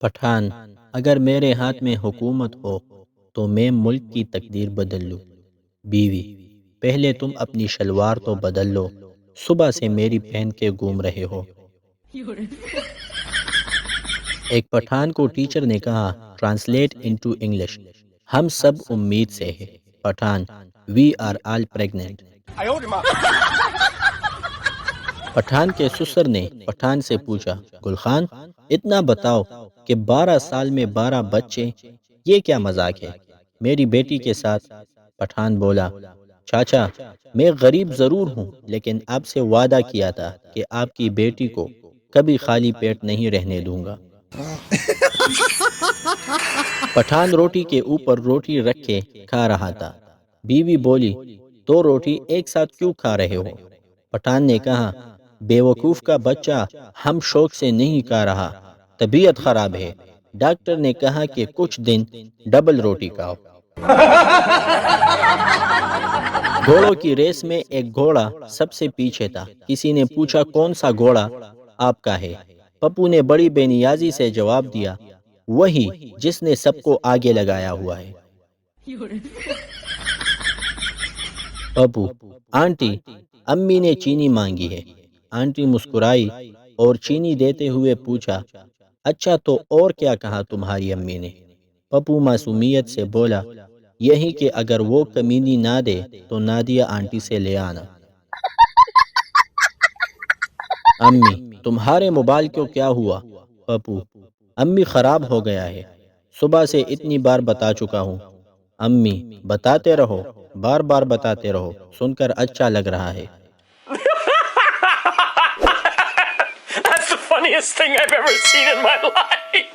پٹھان: اگر میرے ہاتھ میں حکومت ہو تو میں ملک کی تقدیر بدل لوں۔ بیوی: پہلے تم اپنی شلوار تو بدل لو، صبح سے میری پہن کے گھوم رہے ہو۔ ایک پٹھان کو ٹیچر نے کہا، ٹرانسلیٹ انٹو انگلش: ہم سب امید سے ہیں۔ Pathan: we are all pregnant. Pathan کے سسر نے پٹھان سے پوچھا، گل خان اتنا بتاؤ کہ 12 سال میں 12 بچے، یہ کیا مذاق ہے میری بیٹی کے ساتھ؟ پٹھان بولا، چاچا میں غریب ضرور ہوں لیکن آپ سے وعدہ کیا تھا کہ آپ کی بیٹی کو کبھی خالی پیٹ نہیں رہنے دوں گا۔ پٹھان روٹی کے اوپر روٹی رکھ کے کھا رہا تھا۔ بیوی بولی، دو روٹی ایک ساتھ کیوں کھا رہے ہو؟ پٹھان نے کہا، بے وقوف کا بچہ، ہم شوق سے نہیں کھا رہا، طبیعت خراب ہے، ڈاکٹر نے کہا کہ کچھ دن ڈبل روٹی کھاؤ۔ گھوڑوں کی ریس میں ایک گھوڑا سب سے پیچھے تھا۔ کسی نے پوچھا، کون سا گھوڑا آپ کا ہے؟ پپو نے بڑی بے نیازی سے جواب دیا، وہی جس نے سب کو آگے لگایا ہوا ہے۔ پپو: آنٹی، امی نے چینی مانگی ہے۔ آنٹی مسکرائی اور چینی دیتے ہوئے پوچھا، اچھا تو اور کیا کہا تمہاری امی نے؟ پپو معصومیت سے بولا، یہی کہ اگر وہ کمینی نہ دے تو نادیہ آنٹی سے لے آنا۔ امی: تمہارے موبائل کو کیا ہوا؟ پپو: امی خراب ہو گیا ہے، صبح سے اتنی بار بتا چکا ہوں۔ امی: بتاتے رہو، بار بار بتاتے رہو، سن کر اچھا لگ رہا ہے۔ That's the funniest thing I've ever seen in my life.